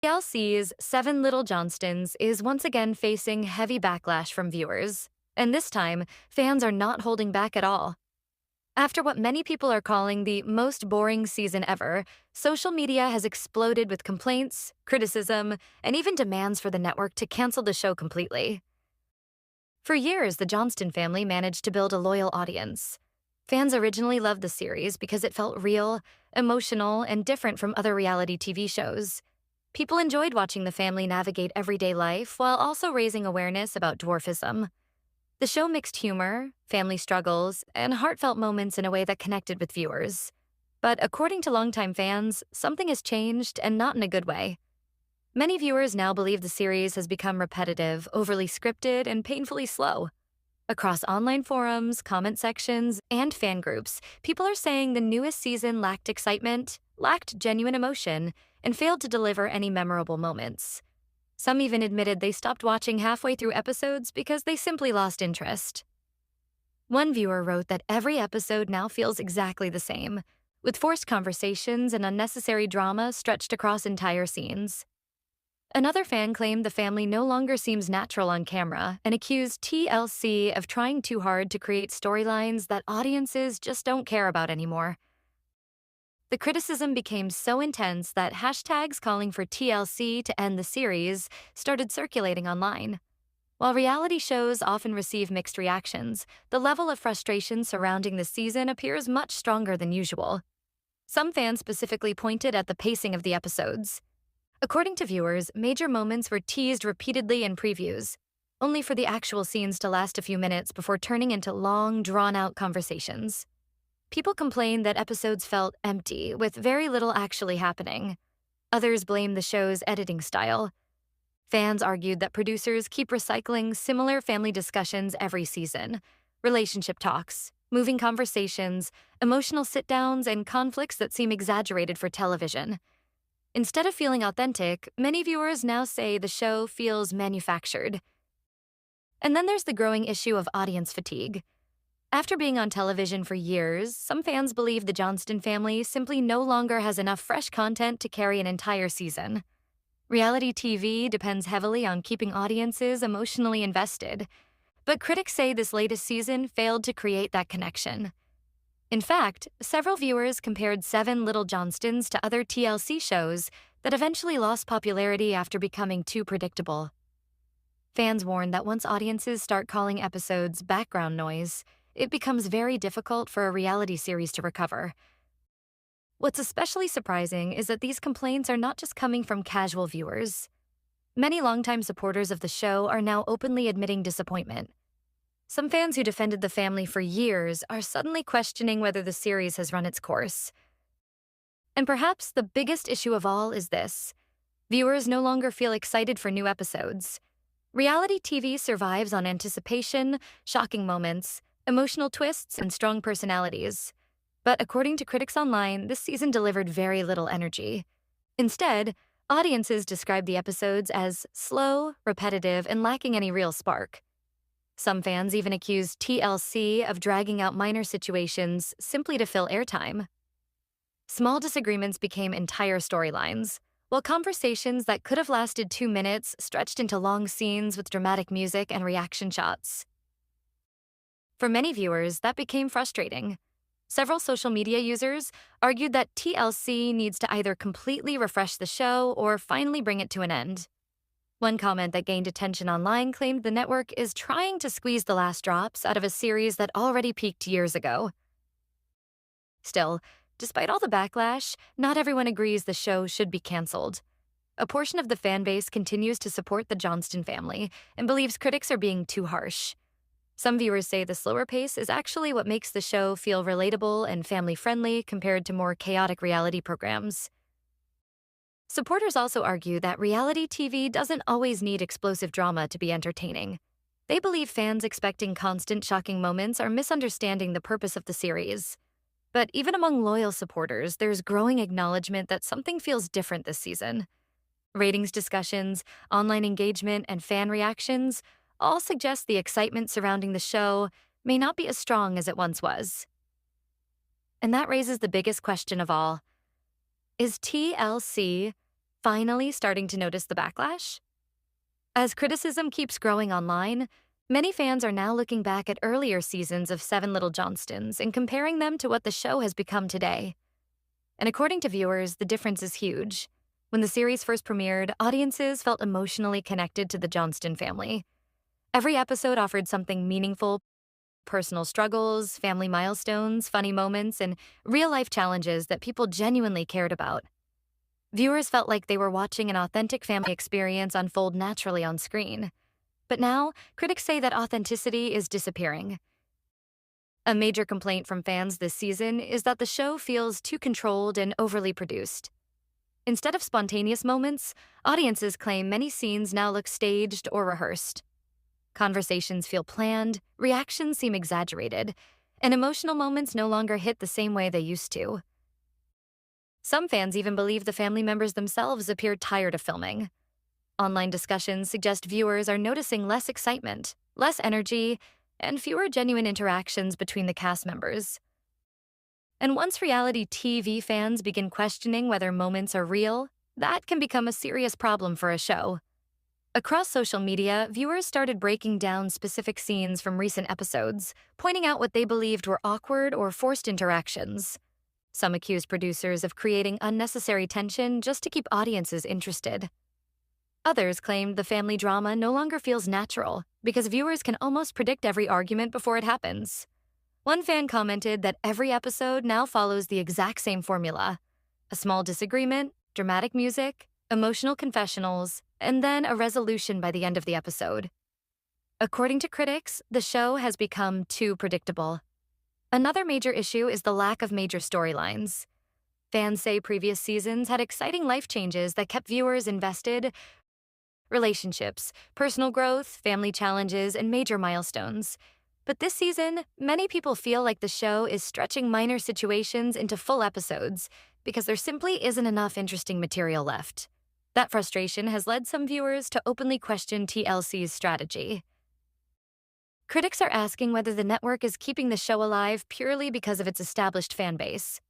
TLC's Seven Little Johnstons is once again facing heavy backlash from viewers, and this time, fans are not holding back at all. After what many people are calling the most boring season ever, social media has exploded with complaints, criticism, and even demands for the network to cancel the show completely. For years, the Johnston family managed to build a loyal audience. Fans originally loved the series because it felt real, emotional, and different from other reality TV shows. People enjoyed watching the family navigate everyday life while also raising awareness about dwarfism. The show mixed humor, family struggles, and heartfelt moments in a way that connected with viewers. But according to longtime fans, something has changed, and not in a good way. Many viewers now believe the series has become repetitive, overly scripted, and painfully slow. Across online forums, comment sections, and fan groups, people are saying the newest season lacked excitement, lacked genuine emotion, and failed to deliver any memorable moments. Some even admitted they stopped watching halfway through episodes because they simply lost interest. One viewer wrote that every episode now feels exactly the same, with forced conversations and unnecessary drama stretched across entire scenes. Another fan claimed the family no longer seems natural on camera and accused TLC of trying too hard to create storylines that audiences just don't care about anymore. The criticism became so intense that hashtags calling for TLC to end the series started circulating online. While reality shows often receive mixed reactions, the level of frustration surrounding the season appears much stronger than usual. Some fans specifically pointed at the pacing of the episodes. According to viewers, major moments were teased repeatedly in previews, only for the actual scenes to last a few minutes before turning into long, drawn-out conversations. People complained that episodes felt empty, with very little actually happening. Others blamed the show's editing style. Fans argued that producers keep recycling similar family discussions every season: relationship talks, moving conversations, emotional sit-downs, and conflicts that seem exaggerated for television. Instead of feeling authentic, many viewers now say the show feels manufactured. And then there's the growing issue of audience fatigue. After being on television for years, some fans believe the Johnston family simply no longer has enough fresh content to carry an entire season. Reality TV depends heavily on keeping audiences emotionally invested, but critics say this latest season failed to create that connection. In fact, several viewers compared Seven Little Johnstons to other TLC shows that eventually lost popularity after becoming too predictable. Fans warned that once audiences start calling episodes background noise, it becomes very difficult for a reality series to recover. What's especially surprising is that these complaints are not just coming from casual viewers. Many longtime supporters of the show are now openly admitting disappointment. Some fans who defended the family for years are suddenly questioning whether the series has run its course. And perhaps the biggest issue of all is this: viewers no longer feel excited for new episodes. Reality TV survives on anticipation, shocking moments, emotional twists, and strong personalities. But according to critics online, this season delivered very little energy. Instead, audiences described the episodes as slow, repetitive, and lacking any real spark. Some fans even accused TLC of dragging out minor situations simply to fill airtime. Small disagreements became entire storylines, while conversations that could have lasted 2 minutes stretched into long scenes with dramatic music and reaction shots. For many viewers, that became frustrating. Several social media users argued that TLC needs to either completely refresh the show or finally bring it to an end. One comment that gained attention online claimed the network is trying to squeeze the last drops out of a series that already peaked years ago. Still, despite all the backlash, not everyone agrees the show should be canceled. A portion of the fan base continues to support the Johnston family and believes critics are being too harsh. Some viewers say the slower pace is actually what makes the show feel relatable and family-friendly compared to more chaotic reality programs. Supporters also argue that reality TV doesn't always need explosive drama to be entertaining. They believe fans expecting constant shocking moments are misunderstanding the purpose of the series. But even among loyal supporters, there's growing acknowledgement that something feels different this season. Ratings discussions, online engagement, and fan reactions all suggest the excitement surrounding the show may not be as strong as it once was. And that raises the biggest question of all. Is TLC finally starting to notice the backlash? As criticism keeps growing online, many fans are now looking back at earlier seasons of Seven Little Johnstons and comparing them to what the show has become today. And according to viewers, the difference is huge. When the series first premiered, audiences felt emotionally connected to the Johnston family. Every episode offered something meaningful: personal struggles, family milestones, funny moments, and real-life challenges that people genuinely cared about. Viewers felt like they were watching an authentic family experience unfold naturally on screen. But now, critics say that authenticity is disappearing. A major complaint from fans this season is that the show feels too controlled and overly produced. Instead of spontaneous moments, audiences claim many scenes now look staged or rehearsed. Conversations feel planned, reactions seem exaggerated, and emotional moments no longer hit the same way they used to. Some fans even believe the family members themselves appear tired of filming. Online discussions suggest viewers are noticing less excitement, less energy, and fewer genuine interactions between the cast members. And once reality TV fans begin questioning whether moments are real, that can become a serious problem for a show. Across social media, viewers started breaking down specific scenes from recent episodes, pointing out what they believed were awkward or forced interactions. Some accused producers of creating unnecessary tension just to keep audiences interested. Others claimed the family drama no longer feels natural because viewers can almost predict every argument before it happens. One fan commented that every episode now follows the exact same formula: a small disagreement, dramatic music, emotional confessionals, and then a resolution by the end of the episode. According to critics, the show has become too predictable. Another major issue is the lack of major storylines. Fans say previous seasons had exciting life changes that kept viewers invested: relationships, personal growth, family challenges, and major milestones. But this season, many people feel like the show is stretching minor situations into full episodes because there simply isn't enough interesting material left. That frustration has led some viewers to openly question TLC's strategy. Critics are asking whether the network is keeping the show alive purely because of its established fan base,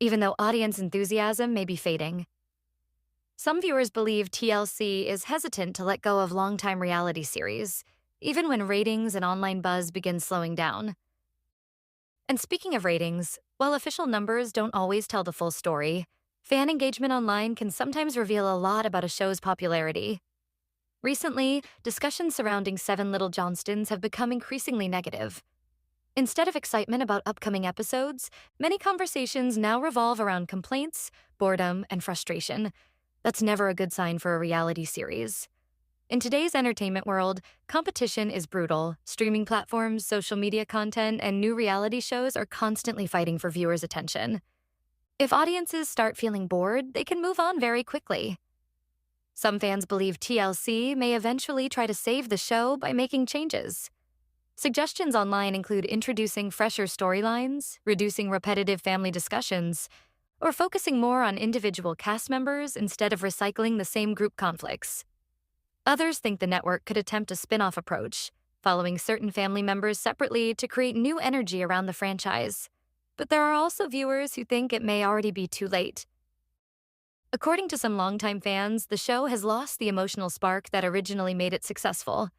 even though audience enthusiasm may be fading. Some viewers believe TLC is hesitant to let go of longtime reality series, even when ratings and online buzz begin slowing down. And speaking of ratings, while official numbers don't always tell the full story, fan engagement online can sometimes reveal a lot about a show's popularity. Recently, discussions surrounding Seven Little Johnstons have become increasingly negative. Instead of excitement about upcoming episodes, many conversations now revolve around complaints, boredom, and frustration. That's never a good sign for a reality series. In today's entertainment world, competition is brutal. Streaming platforms, social media content, and new reality shows are constantly fighting for viewers' attention. If audiences start feeling bored, they can move on very quickly. Some fans believe TLC may eventually try to save the show by making changes. Suggestions online include introducing fresher storylines, reducing repetitive family discussions, or focusing more on individual cast members instead of recycling the same group conflicts. Others think the network could attempt a spin-off approach, following certain family members separately to create new energy around the franchise. But there are also viewers who think it may already be too late. According to some longtime fans, the show has lost the emotional spark that originally made it successful.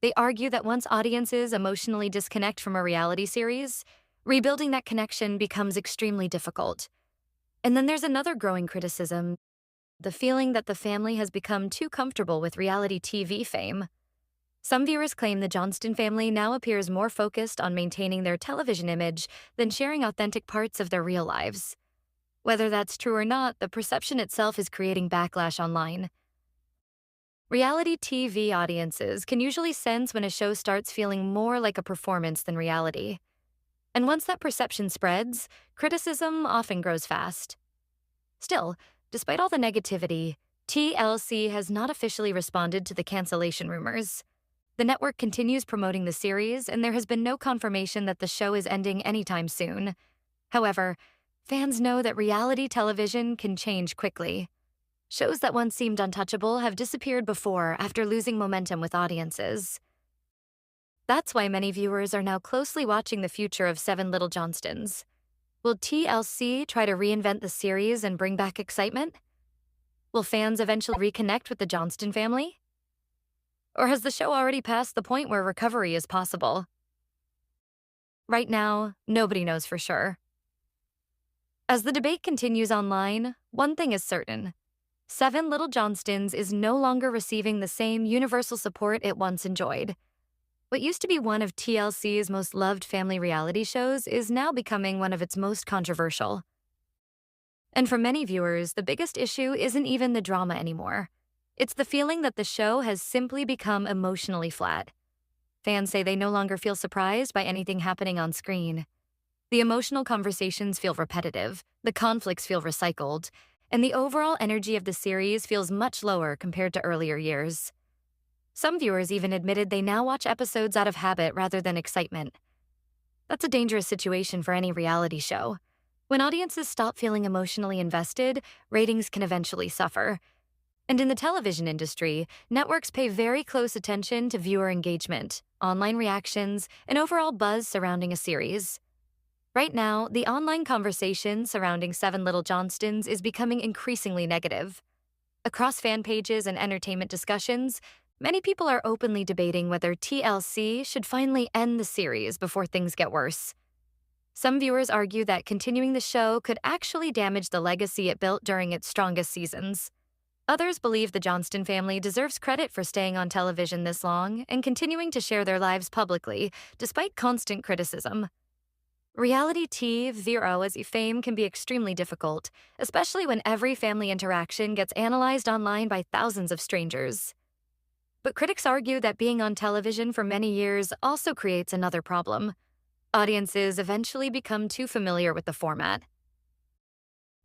They argue that once audiences emotionally disconnect from a reality series, rebuilding that connection becomes extremely difficult. And then there's another growing criticism: the feeling that the family has become too comfortable with reality TV fame. Some viewers claim the Johnston family now appears more focused on maintaining their television image than sharing authentic parts of their real lives. Whether that's true or not, the perception itself is creating backlash online. Reality TV audiences can usually sense when a show starts feeling more like a performance than reality. And once that perception spreads, criticism often grows fast. Still, despite all the negativity, TLC has not officially responded to the cancellation rumors. The network continues promoting the series, and there has been no confirmation that the show is ending anytime soon. However, fans know that reality television can change quickly. Shows that once seemed untouchable have disappeared before after losing momentum with audiences. That's why many viewers are now closely watching the future of Seven Little Johnstons. Will TLC try to reinvent the series and bring back excitement? Will fans eventually reconnect with the Johnston family? Or has the show already passed the point where recovery is possible? Right now, nobody knows for sure. As the debate continues online, one thing is certain. Seven Little Johnstons is no longer receiving the same universal support it once enjoyed. What used to be one of TLC's most loved family reality shows is now becoming one of its most controversial. And for many viewers, the biggest issue isn't even the drama anymore. It's the feeling that the show has simply become emotionally flat. Fans say they no longer feel surprised by anything happening on screen. The emotional conversations feel repetitive, the conflicts feel recycled, and the overall energy of the series feels much lower compared to earlier years. Some viewers even admitted they now watch episodes out of habit rather than excitement. That's a dangerous situation for any reality show. When audiences stop feeling emotionally invested, ratings can eventually suffer. And in the television industry, networks pay very close attention to viewer engagement, online reactions, and overall buzz surrounding a series. Right now, the online conversation surrounding Seven Little Johnstons is becoming increasingly negative. Across fan pages and entertainment discussions, many people are openly debating whether TLC should finally end the series before things get worse. Some viewers argue that continuing the show could actually damage the legacy it built during its strongest seasons. Others believe the Johnston family deserves credit for staying on television this long and continuing to share their lives publicly, despite constant criticism. Reality TV fame can be extremely difficult, especially when every family interaction gets analyzed online by thousands of strangers. But critics argue that being on television for many years also creates another problem. Audiences eventually become too familiar with the format.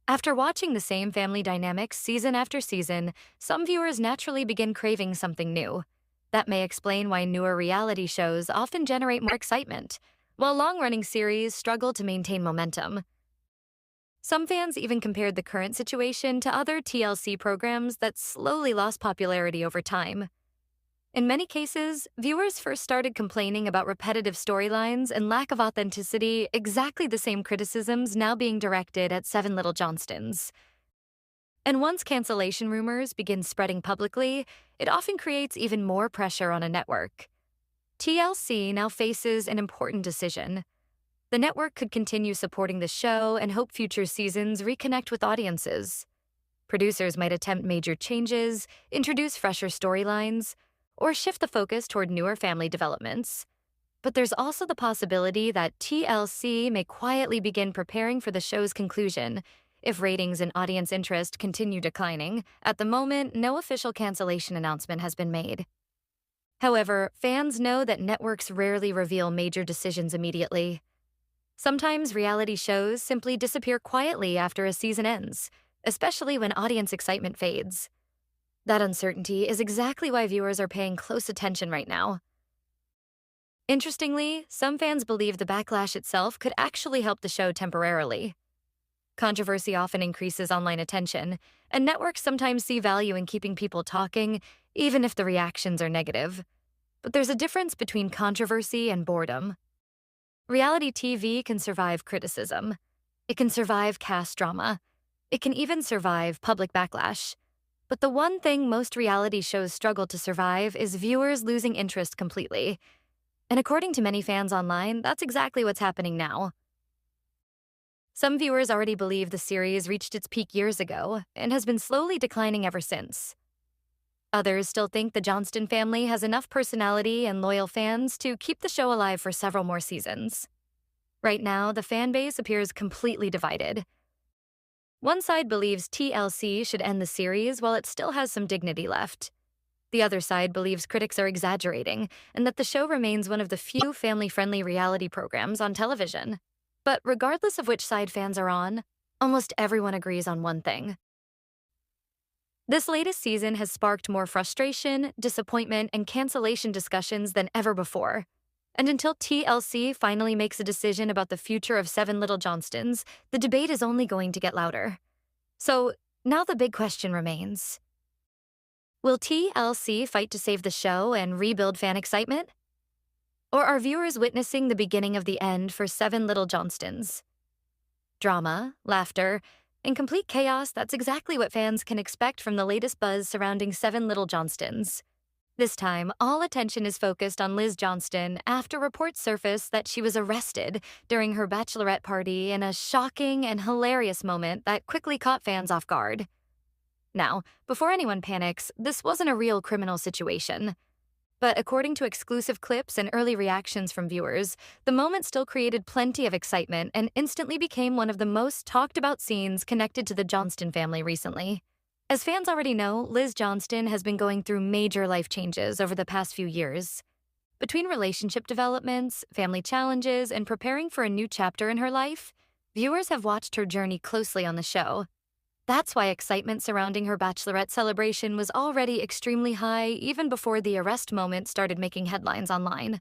After watching the same family dynamics season after season, some viewers naturally begin craving something new. That may explain why newer reality shows often generate more excitement, while long-running series struggle to maintain momentum. Some fans even compared the current situation to other TLC programs that slowly lost popularity over time. In many cases, viewers first started complaining about repetitive storylines and lack of authenticity, exactly the same criticisms now being directed at Seven Little Johnstons. And once cancellation rumors begin spreading publicly, it often creates even more pressure on a network. TLC now faces an important decision. The network could continue supporting the show and hope future seasons reconnect with audiences. Producers might attempt major changes, introduce fresher storylines, or shift the focus toward newer family developments. But there's also the possibility that TLC may quietly begin preparing for the show's conclusion if ratings and audience interest continue declining. At the moment, no official cancellation announcement has been made. However, fans know that networks rarely reveal major decisions immediately. Sometimes reality shows simply disappear quietly after a season ends, especially when audience excitement fades. That uncertainty is exactly why viewers are paying close attention right now. Interestingly, some fans believe the backlash itself could actually help the show temporarily. Controversy often increases online attention, and networks sometimes see value in keeping people talking, even if the reactions are negative. But there's a difference between controversy and boredom. Reality TV can survive criticism. It can survive cast drama. It can even survive public backlash. But the one thing most reality shows struggle to survive is viewers losing interest completely. And according to many fans online, that's exactly what's happening now. Some viewers already believe the series reached its peak years ago and has been slowly declining ever since. Others still think the Johnston family has enough personality and loyal fans to keep the show alive for several more seasons. Right now, the fan base appears completely divided. One side believes TLC should end the series while it still has some dignity left. The other side believes critics are exaggerating and that the show remains one of the few family-friendly reality programs on television. But regardless of which side fans are on, almost everyone agrees on one thing. This latest season has sparked more frustration, disappointment, and cancellation discussions than ever before. And until TLC finally makes a decision about the future of Seven Little Johnstons, the debate is only going to get louder. So, now the big question remains. Will TLC fight to save the show and rebuild fan excitement? Or are viewers witnessing the beginning of the end for Seven Little Johnstons? Drama, laughter, In complete chaos, that's exactly what fans can expect from the latest buzz surrounding Seven Little Johnstons. This time, all attention is focused on Liz Johnston after reports surfaced that she was arrested during her Bachelorette party in a shocking and hilarious moment that quickly caught fans off guard. Now, before anyone panics, this wasn't a real criminal situation. But according to exclusive clips and early reactions from viewers, the moment still created plenty of excitement and instantly became one of the most talked about scenes connected to the Johnston family recently. As fans already know, Liz Johnston has been going through major life changes over the past few years. Between relationship developments, family challenges, and preparing for a new chapter in her life, viewers have watched her journey closely on the show. That's why excitement surrounding her Bachelorette celebration was already extremely high even before the arrest moment started making headlines online.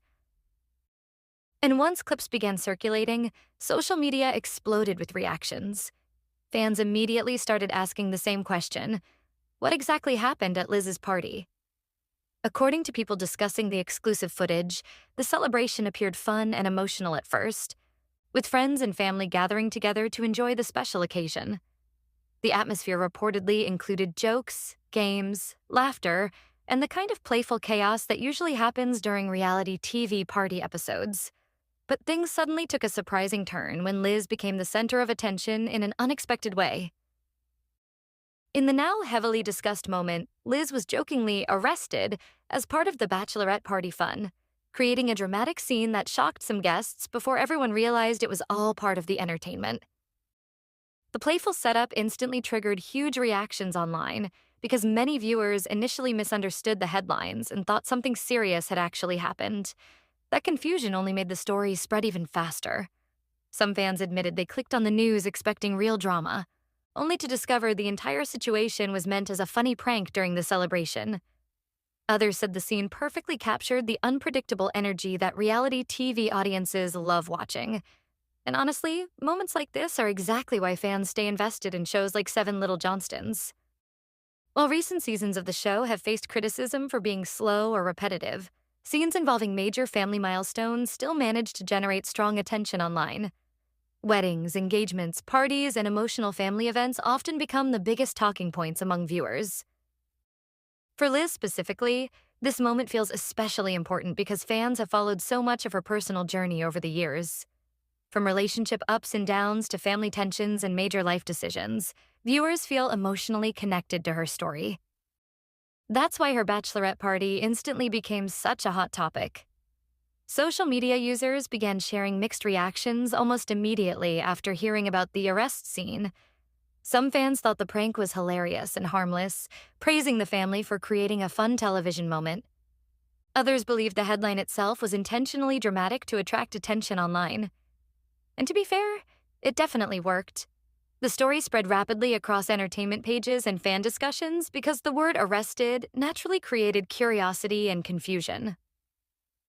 And once clips began circulating, social media exploded with reactions. Fans immediately started asking the same question: what exactly happened at Liz's party? According to people discussing the exclusive footage, the celebration appeared fun and emotional at first, with friends and family gathering together to enjoy the special occasion. The atmosphere reportedly included jokes, games, laughter, and the kind of playful chaos that usually happens during reality TV party episodes. But things suddenly took a surprising turn when Liz became the center of attention in an unexpected way. In the now heavily discussed moment, Liz was jokingly arrested as part of the Bachelorette party fun, creating a dramatic scene that shocked some guests before everyone realized it was all part of the entertainment. The playful setup instantly triggered huge reactions online because many viewers initially misunderstood the headlines and thought something serious had actually happened. That confusion only made the story spread even faster. Some fans admitted they clicked on the news expecting real drama, only to discover the entire situation was meant as a funny prank during the celebration. Others said the scene perfectly captured the unpredictable energy that reality TV audiences love watching. And honestly, moments like this are exactly why fans stay invested in shows like Seven Little Johnstons. While recent seasons of the show have faced criticism for being slow or repetitive, scenes involving major family milestones still manage to generate strong attention online. Weddings, engagements, parties, and emotional family events often become the biggest talking points among viewers. For Liz specifically, this moment feels especially important because fans have followed so much of her personal journey over the years. From relationship ups and downs to family tensions and major life decisions, viewers feel emotionally connected to her story. That's why her Bachelorette party instantly became such a hot topic. Social media users began sharing mixed reactions almost immediately after hearing about the arrest scene. Some fans thought the prank was hilarious and harmless, praising the family for creating a fun television moment. Others believed the headline itself was intentionally dramatic to attract attention online. And to be fair, it definitely worked. The story spread rapidly across entertainment pages and fan discussions because the word arrested naturally created curiosity and confusion.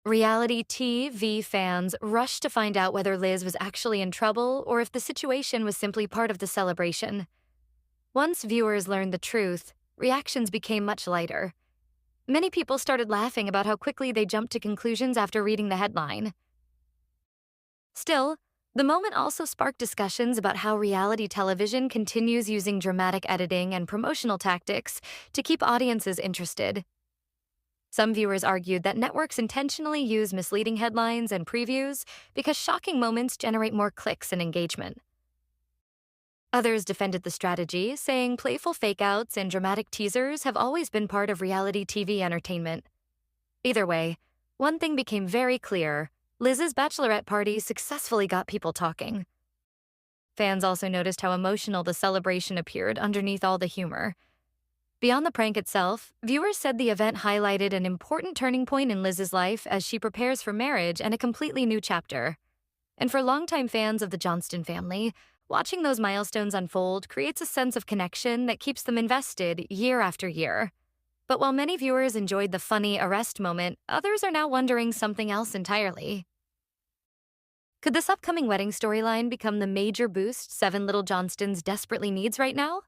Reality TV fans rushed to find out whether Liz was actually in trouble or if the situation was simply part of the celebration. Once viewers learned the truth, reactions became much lighter. Many people started laughing about how quickly they jumped to conclusions after reading the headline. Still, the moment also sparked discussions about how reality television continues using dramatic editing and promotional tactics to keep audiences interested. Some viewers argued that networks intentionally use misleading headlines and previews because shocking moments generate more clicks and engagement. Others defended the strategy, saying playful fake-outs and dramatic teasers have always been part of reality TV entertainment. Either way, one thing became very clear: Liz's Bachelorette party successfully got people talking. Fans also noticed how emotional the celebration appeared underneath all the humor. Beyond the prank itself, viewers said the event highlighted an important turning point in Liz's life as she prepares for marriage and a completely new chapter. And for longtime fans of the Johnston family, watching those milestones unfold creates a sense of connection that keeps them invested year after year. But while many viewers enjoyed the funny arrest moment, others are now wondering something else entirely. Could this upcoming wedding storyline become the major boost Seven Little Johnstons desperately needs right now?